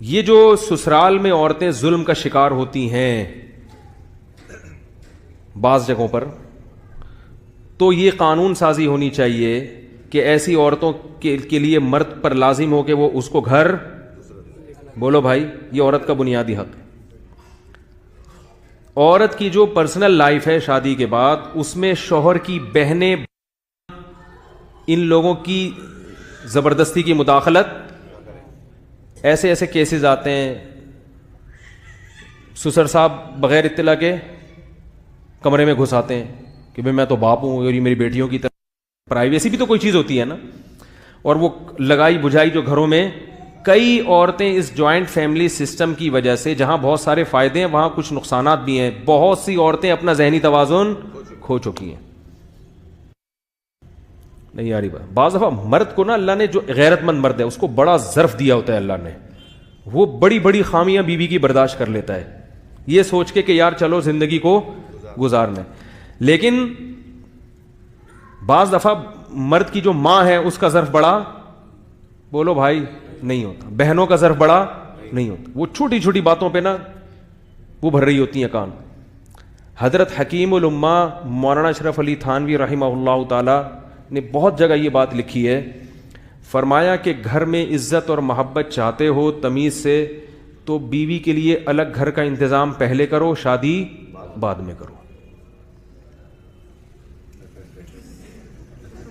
یہ جو سسرال میں عورتیں ظلم کا شکار ہوتی ہیں بعض جگہوں پر، تو یہ قانون سازی ہونی چاہیے کہ ایسی عورتوں کے لیے مرد پر لازم ہو کہ وہ اس کو گھر، بولو بھائی، یہ عورت کا بنیادی حق ہے۔ عورت کی جو پرسنل لائف ہے شادی کے بعد، اس میں شوہر کی بہنیں، ان لوگوں کی زبردستی کی مداخلت، ایسے ایسے کیسز آتے ہیں، سسر صاحب بغیر اطلاع کے کمرے میں گھس آتے ہیں کہ بھئی میں تو باپ ہوں اور یہ میری بیٹیوں کی طرف، پرائیویسی بھی تو کوئی چیز ہوتی ہے نا۔ اور وہ لگائی بجھائی جو گھروں میں، کئی عورتیں اس جوائنٹ فیملی سسٹم کی وجہ سے، جہاں بہت سارے فائدے ہیں وہاں کچھ نقصانات بھی ہیں، بہت سی عورتیں اپنا ذہنی توازن کھو چکی ہیں۔ نہیں آ رہی بات؟ بعض دفعہ مرد کو نا اللہ نے، جو غیرت مند مرد ہے اس کو بڑا ظرف دیا ہوتا ہے اللہ نے، وہ بڑی بڑی خامیاں بیوی کی برداشت کر لیتا ہے، یہ سوچ کے کہ یار چلو زندگی کو گزارنا ہے۔ لیکن بعض دفعہ مرد کی جو ماں ہے اس کا ظرف بڑا، بولو بھائی، نہیں ہوتا، بہنوں کا ظرف بڑا نہیں ہوتا، وہ چھوٹی چھوٹی باتوں پہ نا وہ بھر رہی ہوتی ہیں کان۔ حضرت حکیم الامہ مولانا اشرف علی تھانوی رحمہ اللہ تعالی نے بہت جگہ یہ بات لکھی ہے، فرمایا کہ گھر میں عزت اور محبت چاہتے ہو تمیز سے، تو بیوی کے لیے الگ گھر کا انتظام پہلے کرو، شادی بعد میں کرو۔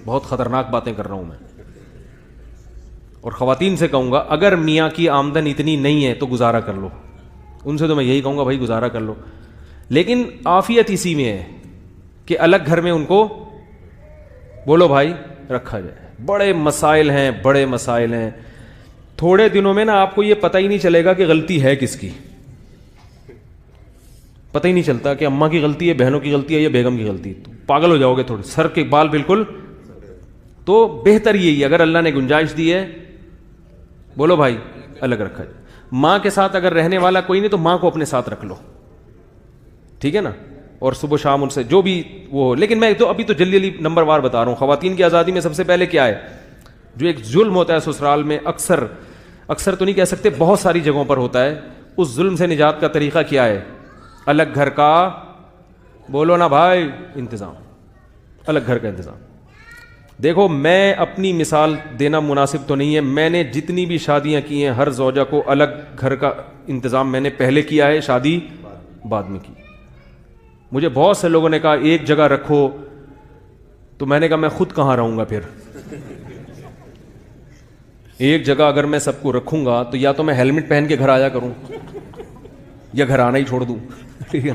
بہت خطرناک باتیں کر رہا ہوں میں، اور خواتین سے کہوں گا اگر میاں کی آمدن اتنی نہیں ہے تو گزارا کر لو، ان سے تو میں یہی کہوں گا بھائی گزارا کر لو، لیکن عافیت اسی میں ہے کہ الگ گھر میں ان کو، بولو بھائی، رکھا جائے۔ بڑے مسائل ہیں، بڑے مسائل ہیں، تھوڑے دنوں میں نا آپ کو یہ پتہ ہی نہیں چلے گا کہ غلطی ہے کس کی، پتہ ہی نہیں چلتا کہ اماں کی غلطی ہے، بہنوں کی غلطی ہے، یا بیگم کی غلطی ہے، تو پاگل ہو جاؤ گے، تھوڑے سر کے بال بالکل۔ تو بہتر یہی ہے، اگر اللہ نے گنجائش دی ہے، بولو بھائی، الگ رکھا جائے۔ ماں کے ساتھ اگر رہنے والا کوئی نہیں تو ماں کو اپنے ساتھ رکھ لو، ٹھیک ہے نا، اور صبح شام ان سے جو بھی وہ، لیکن میں تو ابھی تو جلدی نمبر وار بتا رہا ہوں۔ خواتین کی آزادی میں سب سے پہلے کیا ہے؟ جو ایک ظلم ہوتا ہے سسرال میں، اکثر تو نہیں کہہ سکتے، بہت ساری جگہوں پر ہوتا ہے، اس ظلم سے نجات کا طریقہ کیا ہے؟ الگ گھر کا، بولو نا بھائی، انتظام، الگ گھر کا انتظام۔ دیکھو میں اپنی مثال دینا مناسب تو نہیں ہے، میں نے جتنی بھی شادیاں کی ہیں ہر زوجہ کو الگ گھر کا انتظام میں نے پہلے کیا ہے، شادی بعد میں کی۔ مجھے بہت سے لوگوں نے کہا ایک جگہ رکھو، تو میں نے کہا میں خود کہاں رہوں گا پھر؟ ایک جگہ اگر میں سب کو رکھوں گا تو یا تو میں ہیلمٹ پہن کے گھر آیا کروں یا گھر آنا ہی چھوڑ دوں، ٹھیک ہے؟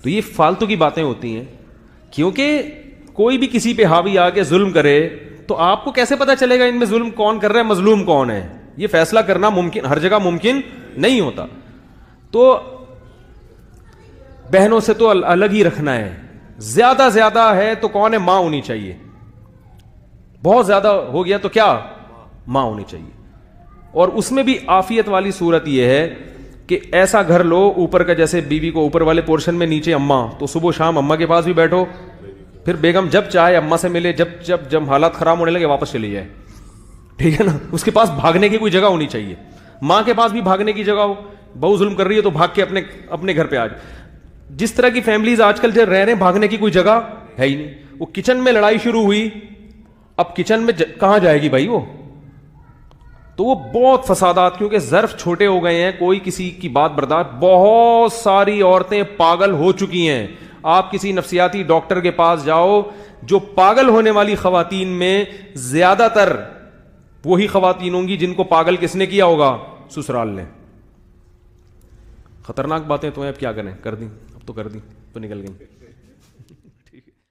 تو یہ فالتو کی باتیں ہوتی ہیں، کیونکہ کوئی بھی کسی پہ حاوی آ کے ظلم کرے تو آپ کو کیسے پتا چلے گا ان میں ظلم کون کر رہا ہے، مظلوم کون ہے؟ یہ فیصلہ کرنا ممکن ہر جگہ ممکن نہیں ہوتا۔ تو بہنوں سے تو الگ ہی رکھنا ہے، زیادہ ہے تو کون ہے؟ ماں ہونی چاہیے، بہت زیادہ ہو گیا تو کیا؟ ماں ہونی چاہیے۔ اور اس میں بھی عافیت والی صورت یہ ہے کہ ایسا گھر لو اوپر کا، جیسے بیوی کو اوپر والے پورشن میں نیچے اماں، تو صبح شام اماں کے پاس بھی بیٹھو، پھر بیگم جب چاہے اماں سے ملے، جب حالات خراب ہونے لگے واپس چلی جائے، ٹھیک ہے نا؟ اس کے پاس بھاگنے کی کوئی جگہ ہونی چاہیے، ماں کے پاس بھی بھاگنے کی جگہ ہو، بہو ظلم کر رہی ہے تو بھاگ کے اپنے گھر پہ آ جائے۔ جس طرح کی فیملیز آج کل جو رہ رہے ہیں، بھاگنے کی کوئی جگہ ہے ہی نہیں۔ وہ کچن میں لڑائی شروع ہوئی، اب کچن میں کہاں جائے گی بھائی وہ؟ تو وہ بہت فسادات، کیونکہ ظرف چھوٹے ہو گئے ہیں، کوئی کسی کی بات برداشت، بہت ساری عورتیں پاگل ہو چکی ہیں۔ آپ کسی نفسیاتی ڈاکٹر کے پاس جاؤ، جو پاگل ہونے والی خواتین میں زیادہ تر وہی خواتین ہوں گی جن کو پاگل کس نے کیا ہوگا؟ سسرال نے۔ خطرناک باتیں تو ہیں، اب کیا کریں، کر دیں، اب تو کر دیں تو نکل گئی۔